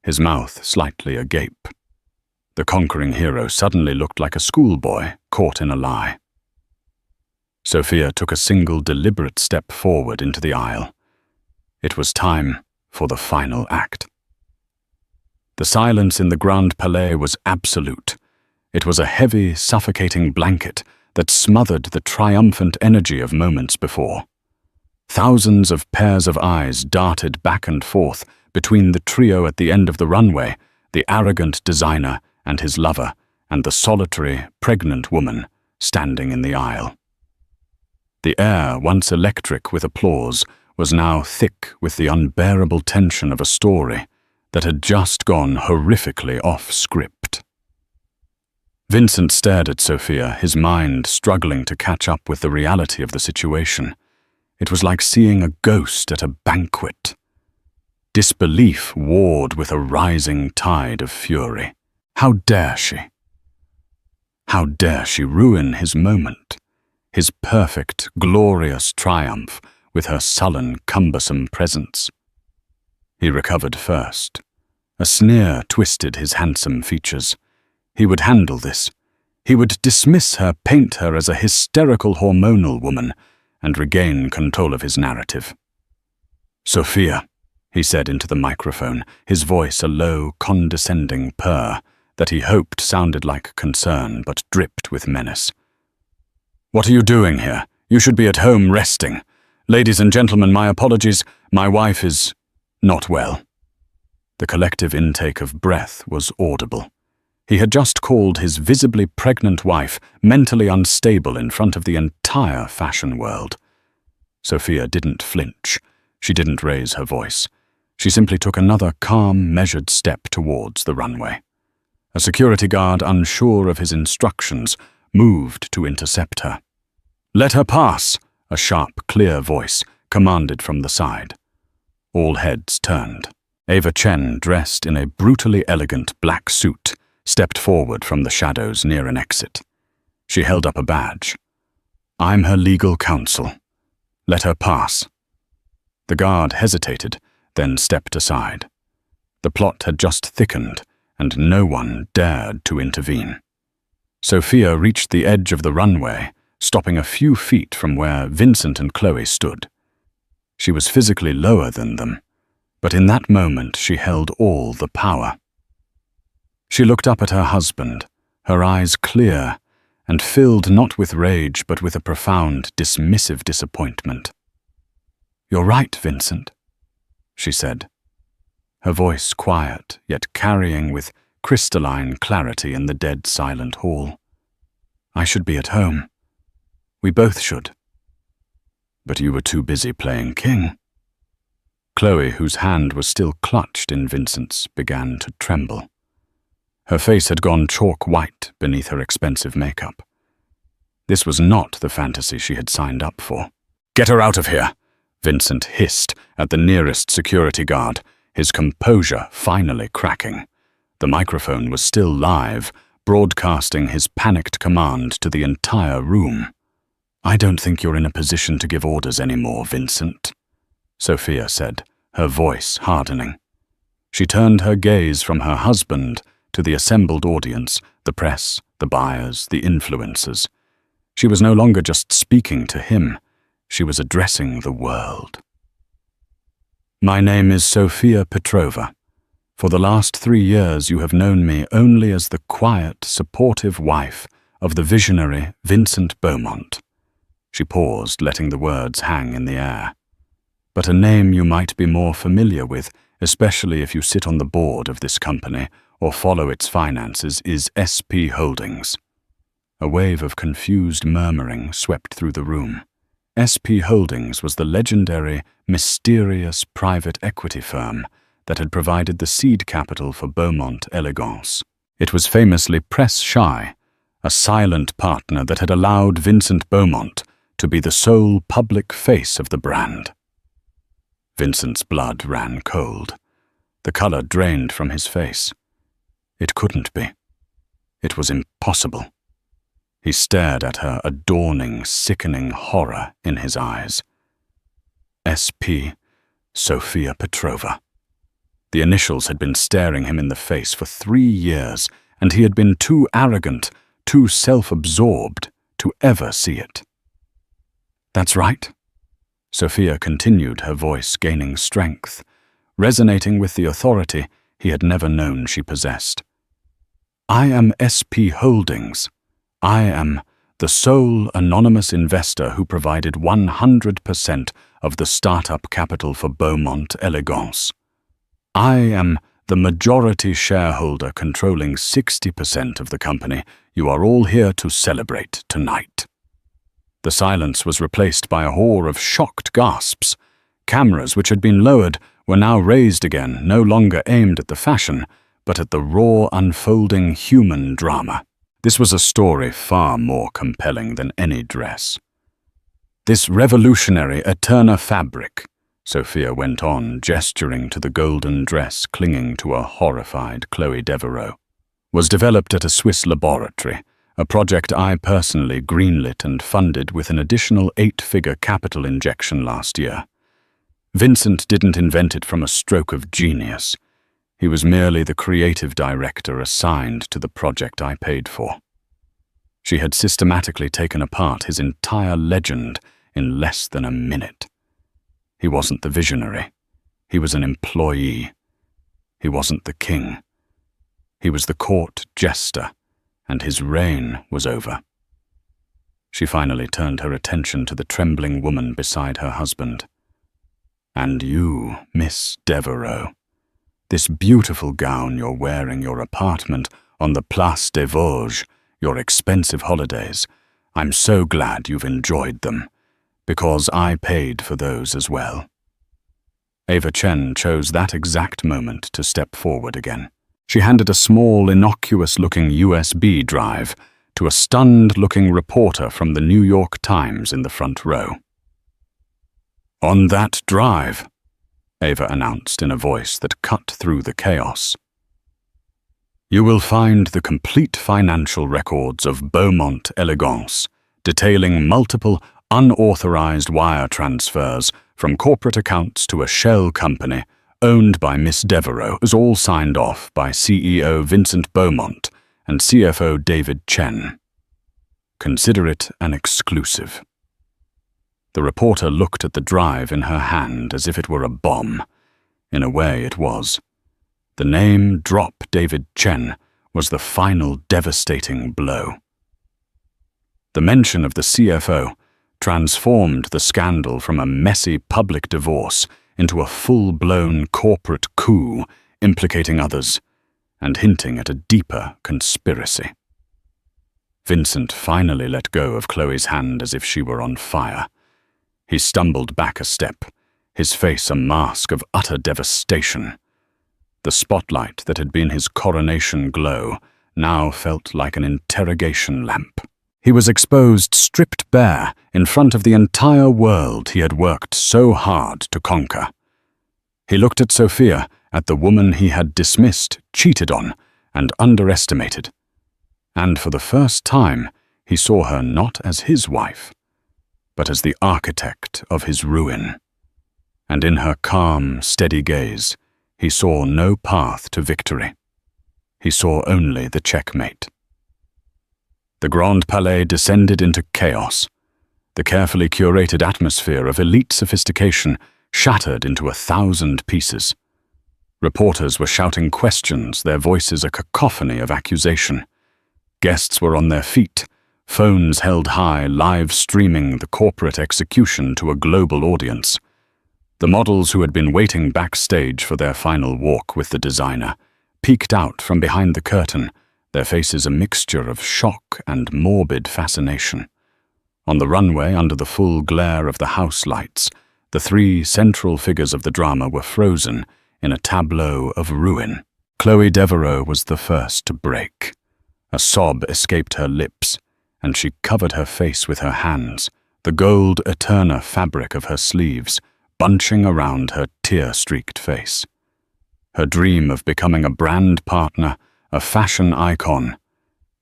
his mouth slightly agape. The conquering hero suddenly looked like a schoolboy caught in a lie. Sophia took a single deliberate step forward into the aisle. It was time for the final act. The silence in the Grand Palais was absolute. It was a heavy, suffocating blanket that smothered the triumphant energy of moments before. Thousands of pairs of eyes darted back and forth between the trio at the end of the runway, the arrogant designer and his lover, and the solitary, pregnant woman standing in the aisle. The air, once electric with applause, was now thick with the unbearable tension of a story that had just gone horrifically off script. Vincent stared at Sophia, his mind struggling to catch up with the reality of the situation. It was like seeing a ghost at a banquet. Disbelief warred with a rising tide of fury. How dare she? How dare she ruin his moment, his perfect, glorious triumph with her sullen, cumbersome presence? He recovered first. A sneer twisted his handsome features. He would handle this. He would dismiss her, paint her as a hysterical hormonal woman, and regain control of his narrative. "Sophia," he said into the microphone, his voice a low, condescending purr that he hoped sounded like concern but dripped with menace. "What are you doing here? You should be at home resting. Ladies and gentlemen, my apologies. My wife is not well." The collective intake of breath was audible. He had just called his visibly pregnant wife mentally unstable in front of the entire fashion world. Sophia didn't flinch. She didn't raise her voice. She simply took another calm, measured step towards the runway. A security guard, unsure of his instructions, moved to intercept her. "Let her pass," a sharp, clear voice commanded from the side. All heads turned. Ava Chen, dressed in a brutally elegant black suit, stepped forward from the shadows near an exit. She held up a badge. "I'm her legal counsel. Let her pass." The guard hesitated, then stepped aside. The plot had just thickened, and no one dared to intervene. Sophia reached the edge of the runway, stopping a few feet from where Vincent and Chloe stood. She was physically lower than them, but in that moment she held all the power. She looked up at her husband, her eyes clear and filled not with rage but with a profound, dismissive disappointment. "You're right, Vincent," she said, her voice quiet yet carrying with crystalline clarity in the dead silent hall. "I should be at home. We both should." "But you were too busy playing king." Chloe, whose hand was still clutched in Vincent's, began to tremble. Her face had gone chalk white beneath her expensive makeup. This was not the fantasy she had signed up for. "Get her out of here," Vincent hissed at the nearest security guard, his composure finally cracking. The microphone was still live, broadcasting his panicked command to the entire room. "I don't think you're in a position to give orders anymore, Vincent," Sophia said, her voice hardening. She turned her gaze from her husband to the assembled audience, the press, the buyers, the influencers. She was no longer just speaking to him, she was addressing the world. My name is Sofia Petrova. For the last 3 years you have known me only as the quiet, supportive wife of the visionary Vincent Beaumont. She paused, letting the words hang in the air. But a name you might be more familiar with, especially if you sit on the board of this company or follow its finances, is SP Holdings. A wave of confused murmuring swept through the room. SP Holdings was the legendary, mysterious private equity firm that had provided the seed capital for Beaumont Elegance. It was famously press-shy, a silent partner that had allowed Vincent Beaumont to be the sole public face of the brand. Vincent's blood ran cold. The color drained from his face. It couldn't be. It was impossible. He stared at her, a dawning, sickening horror in his eyes. SP Sofia Petrova. The initials had been staring him in the face for 3 years, and he had been too arrogant, too self-absorbed to ever see it. That's right. Sofia continued, her voice gaining strength, resonating with the authority he had never known she possessed. I am SP Holdings. I am the sole anonymous investor who provided 100% of the startup capital for Beaumont Elegance. I am the majority shareholder controlling 60% of the company you are all here to celebrate tonight. The silence was replaced by a roar of shocked gasps. Cameras, which had been lowered, were now raised again, no longer aimed at the fashion, but at the raw, unfolding human drama. This was a story far more compelling than any dress. This revolutionary Eterna fabric, Sofia went on, gesturing to the golden dress clinging to a horrified Chloe Devereaux, was developed at a Swiss laboratory, a project I personally greenlit and funded with an additional 8-figure capital injection last year. Vincent didn't invent it from a stroke of genius. He was merely the creative director assigned to the project I paid for. She had systematically taken apart his entire legend in less than a minute. He wasn't the visionary. He was an employee. He wasn't the king. He was the court jester, and his reign was over. She finally turned her attention to the trembling woman beside her husband. And you, Miss Devereaux. This beautiful gown you're wearing, your apartment on the Place des Vosges, your expensive holidays, I'm so glad you've enjoyed them, because I paid for those as well. Ava Chen chose that exact moment to step forward again. She handed a small, innocuous-looking USB drive to a stunned-looking reporter from the New York Times in the front row. On that drive, Ava announced in a voice that cut through the chaos, you will find the complete financial records of Beaumont Elegance, detailing multiple unauthorized wire transfers from corporate accounts to a shell company owned by Miss Devereaux, as all signed off by CEO Vincent Beaumont and CFO David Chen. Consider it an exclusive. The reporter looked at the drive in her hand as if it were a bomb. In a way, it was. The name drop David Chen was the final devastating blow. The mention of the CFO transformed the scandal from a messy public divorce into a full-blown corporate coup implicating others and hinting at a deeper conspiracy. Vincent finally let go of Chloe's hand as if she were on fire. He stumbled back a step, his face a mask of utter devastation. The spotlight that had been his coronation glow now felt like an interrogation lamp. He was exposed stripped bare in front of the entire world he had worked so hard to conquer. He looked at Sofia, at the woman he had dismissed, cheated on, and underestimated. And for the first time, he saw her not as his wife, but as the architect of his ruin. And in her calm, steady gaze, he saw no path to victory. He saw only the checkmate. The Grand Palais descended into chaos. The carefully curated atmosphere of elite sophistication shattered into 1,000 pieces. Reporters were shouting questions, their voices a cacophony of accusation. Guests were on their feet, phones held high, live streaming the corporate execution to a global audience. The models who had been waiting backstage for their final walk with the designer peeked out from behind the curtain, their faces a mixture of shock and morbid fascination. On the runway, under the full glare of the house lights, the three central figures of the drama were frozen in a tableau of ruin. Chloe Devereaux was the first to break. A sob escaped her lips, and she covered her face with her hands, the gold Eterna fabric of her sleeves bunching around her tear-streaked face. Her dream of becoming a brand partner, a fashion icon,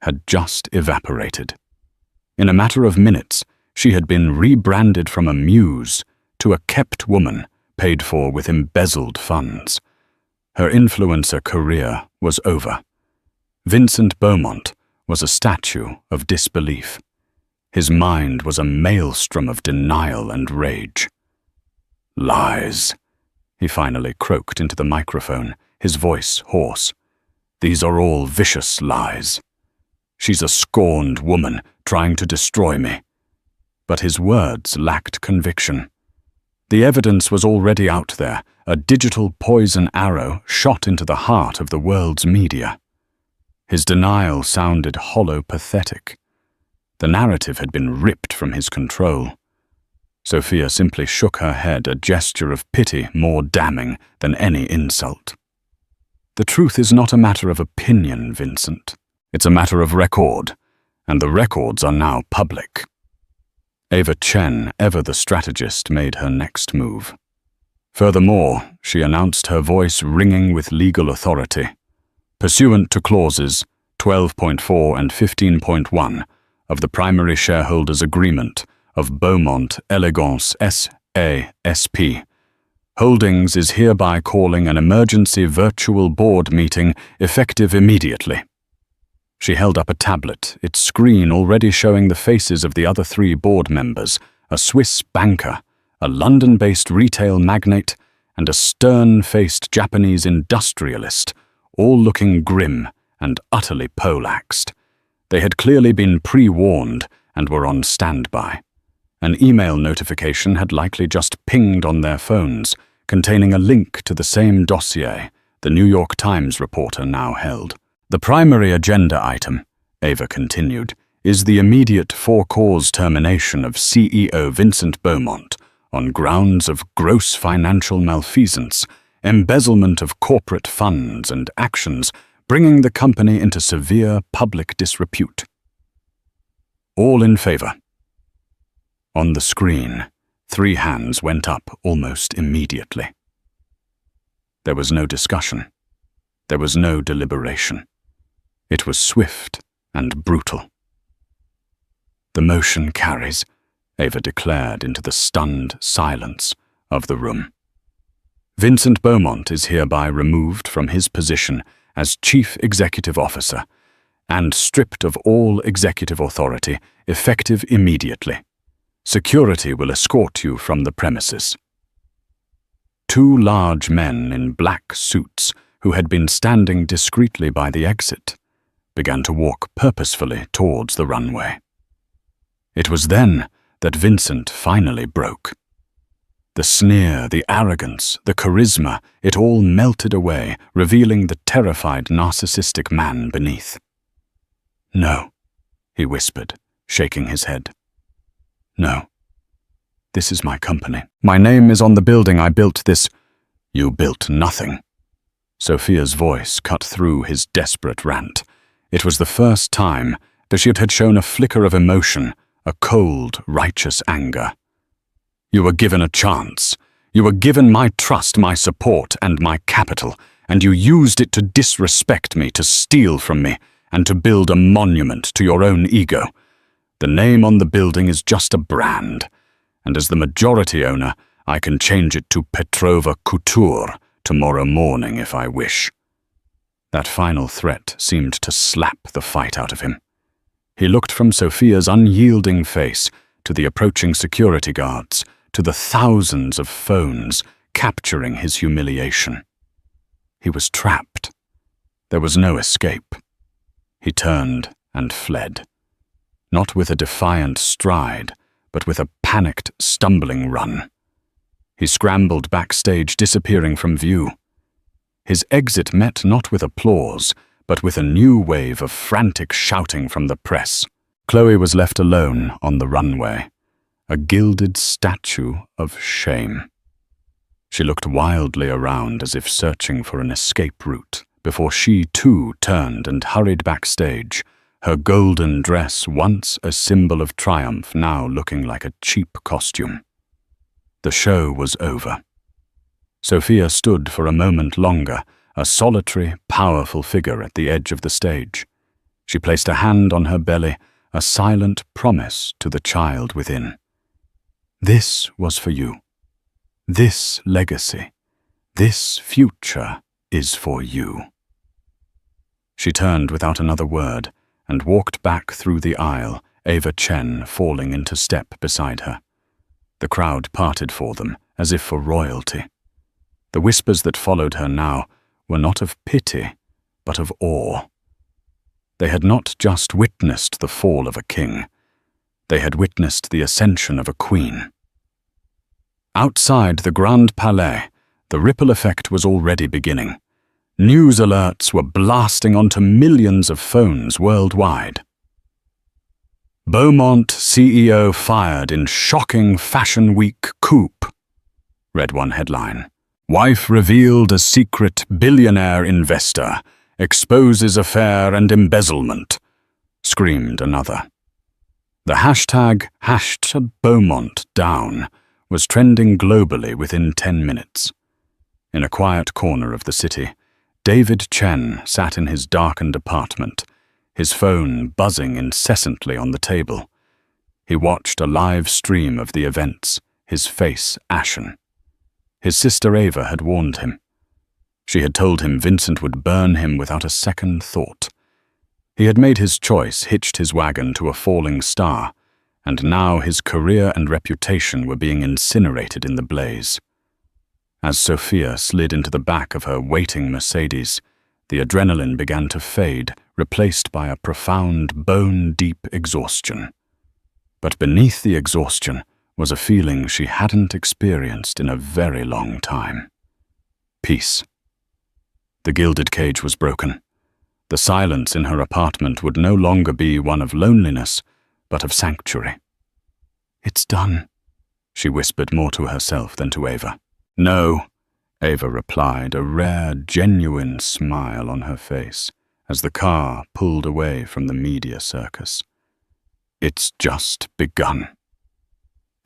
had just evaporated. In a matter of minutes, she had been rebranded from a muse to a kept woman paid for with embezzled funds. Her influencer career was over. Vincent Beaumont was a statue of disbelief. His mind was a maelstrom of denial and rage. "Lies," he finally croaked into the microphone, his voice hoarse. "These are all vicious lies. She's a scorned woman trying to destroy me." But his words lacked conviction. The evidence was already out there, a digital poison arrow shot into the heart of the world's media. His denial sounded hollow pathetic. The narrative had been ripped from his control. Sophia simply shook her head, a gesture of pity more damning than any insult. "The truth is not a matter of opinion, Vincent. It's a matter of record, and the records are now public." Ava Chen, ever the strategist, made her next move. Furthermore, she announced, her voice ringing with legal authority. Pursuant to clauses 12.4 and 15.1 of the primary shareholders' agreement of Beaumont Elegance S.A.S.P., Holdings is hereby calling an emergency virtual board meeting effective immediately. She held up a tablet, its screen already showing the faces of the other three board members, a Swiss banker, a London-based retail magnate, and a stern-faced Japanese industrialist, all looking grim and utterly poleaxed. They had clearly been pre-warned and were on standby. An email notification had likely just pinged on their phones, containing a link to the same dossier the New York Times reporter now held. "The primary agenda item," Ava continued, "is the immediate for-cause termination of CEO Vincent Beaumont on grounds of gross financial malfeasance, embezzlement of corporate funds, and actions bringing the company into severe public disrepute. All in favor?" On the screen, 3 hands went up almost immediately. There was no discussion. There was no deliberation. It was swift and brutal. "The motion carries," Ava declared into the stunned silence of the room. "Vincent Beaumont is hereby removed from his position as Chief Executive Officer and stripped of all executive authority, effective immediately. Security will escort you from the premises." 2 large men in black suits, who had been standing discreetly by the exit, began to walk purposefully towards the runway. It was then that Vincent finally broke. The sneer, the arrogance, the charisma, it all melted away, revealing the terrified narcissistic man beneath. "No," he whispered, shaking his head. "No. This is my company. My name is on the building I built this—" "You built nothing." Sophia's voice cut through his desperate rant. It was the first time that she had shown a flicker of emotion, a cold, righteous anger. "You were given a chance. You were given my trust, my support, and my capital, and you used it to disrespect me, to steal from me, and to build a monument to your own ego. The name on the building is just a brand, and as the majority owner, I can change it to Petrova Couture tomorrow morning if I wish." That final threat seemed to slap the fight out of him. He looked from Sophia's unyielding face to the approaching security guards, to the thousands of phones capturing his humiliation. He was trapped. There was no escape. He turned and fled, not with a defiant stride, but with a panicked, stumbling run. He scrambled backstage, disappearing from view. His exit met not with applause, but with a new wave of frantic shouting from the press. Chloe was left alone on the runway, a gilded statue of shame. She looked wildly around as if searching for an escape route, before she too turned and hurried backstage, her golden dress, once a symbol of triumph, now looking like a cheap costume. The show was over. Sophia stood for a moment longer, a solitary, powerful figure at the edge of the stage. She placed a hand on her belly, a silent promise to the child within. This was for you. This legacy, this future is for you. She turned without another word and walked back through the aisle, Ava Chen falling into step beside her. The crowd parted for them, as if for royalty. The whispers that followed her now were not of pity, but of awe. They had not just witnessed the fall of a king. They had witnessed the ascension of a queen. Outside the Grand Palais, the ripple effect was already beginning. News alerts were blasting onto millions of phones worldwide. Beaumont CEO fired in shocking Fashion Week coup, read one headline. Wife revealed as secret billionaire investor, exposes affair and embezzlement, screamed another. The hashtag #BeaumontDown was trending globally within 10 minutes. In a quiet corner of the city, David Chen sat in his darkened apartment, his phone buzzing incessantly on the table. He watched a live stream of the events, his face ashen. His sister Ava had warned him. She had told him Vincent would burn him without a second thought. He had made his choice, hitched his wagon to a falling star, and now his career and reputation were being incinerated in the blaze. As Sophia slid into the back of her waiting Mercedes, the adrenaline began to fade, replaced by a profound, bone-deep exhaustion. But beneath the exhaustion was a feeling she hadn't experienced in a very long time. Peace. The gilded cage was broken. The silence in her apartment would no longer be one of loneliness, but of sanctuary. "It's done," she whispered more to herself than to Ava. "No," Ava replied, a rare, genuine smile on her face as the car pulled away from the media circus. "It's just begun."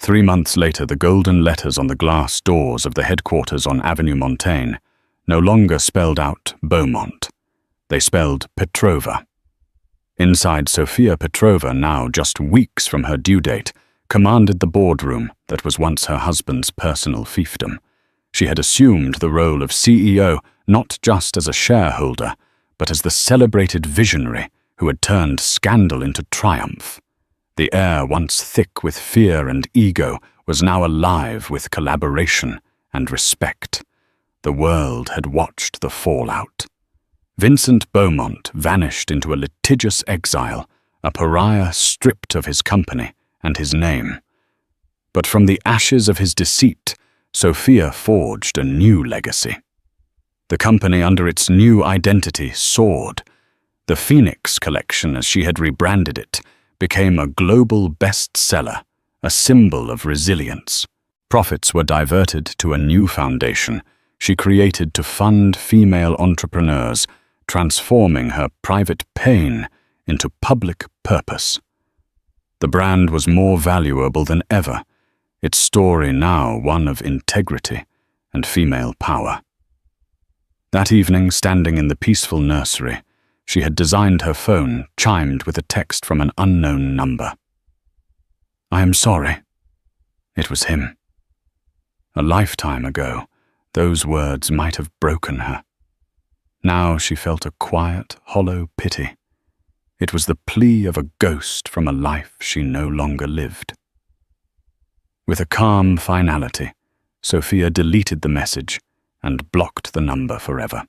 3 months later, the golden letters on the glass doors of the headquarters on Avenue Montaigne no longer spelled out Beaumont. They spelled Petrova. Inside, Sophia Petrova, now just weeks from her due date, commanded the boardroom that was once her husband's personal fiefdom. She had assumed the role of CEO not just as a shareholder, but as the celebrated visionary who had turned scandal into triumph. The air, once thick with fear and ego, was now alive with collaboration and respect. The world had watched the fallout. Vincent Beaumont vanished into a litigious exile, a pariah stripped of his company and his name. But from the ashes of his deceit, Sophia forged a new legacy. The company, under its new identity, soared. The Phoenix Collection, as she had rebranded it, became a global bestseller, a symbol of resilience. Profits were diverted to a new foundation she created to fund female entrepreneurs, transforming her private pain into public purpose. The brand was more valuable than ever, its story now one of integrity and female power. That evening, standing in the peaceful nursery, she had designed her phone chimed with a text from an unknown number. "I am sorry." It was him. A lifetime ago, those words might have broken her. Now she felt a quiet, hollow pity. It was the plea of a ghost from a life she no longer lived. With a calm finality, Sophia deleted the message and blocked the number forever.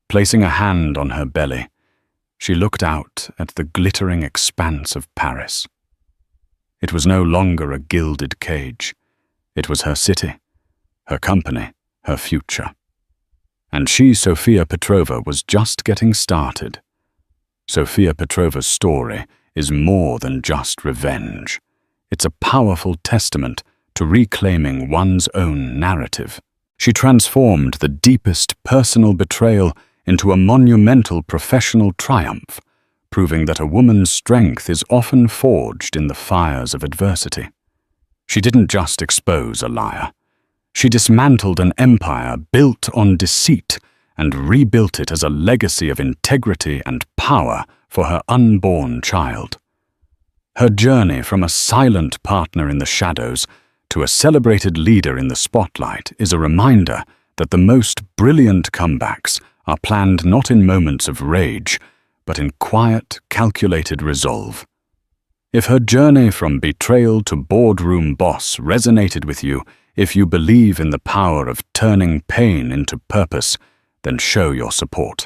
Placing a hand on her belly, she looked out at the glittering expanse of Paris. It was no longer a gilded cage. It was her city, her company, her future. And she, Sophia Petrova, was just getting started. Sophia Petrova's story is more than just revenge. It's a powerful testament to reclaiming one's own narrative. She transformed the deepest personal betrayal into a monumental professional triumph, proving that a woman's strength is often forged in the fires of adversity. She didn't just expose a liar. She dismantled an empire built on deceit and rebuilt it as a legacy of integrity and power for her unborn child. Her journey from a silent partner in the shadows to a celebrated leader in the spotlight is a reminder that the most brilliant comebacks are planned not in moments of rage, but in quiet, calculated resolve. If her journey from betrayal to boardroom boss resonated with you, if you believe in the power of turning pain into purpose, then show your support.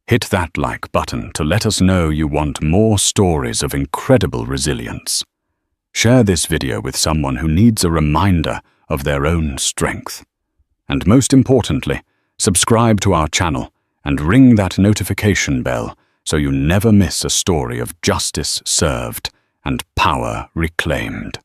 Hit that like button to let us know you want more stories of incredible resilience. Share this video with someone who needs a reminder of their own strength. And most importantly, subscribe to our channel and ring that notification bell so you never miss a story of justice served and power reclaimed.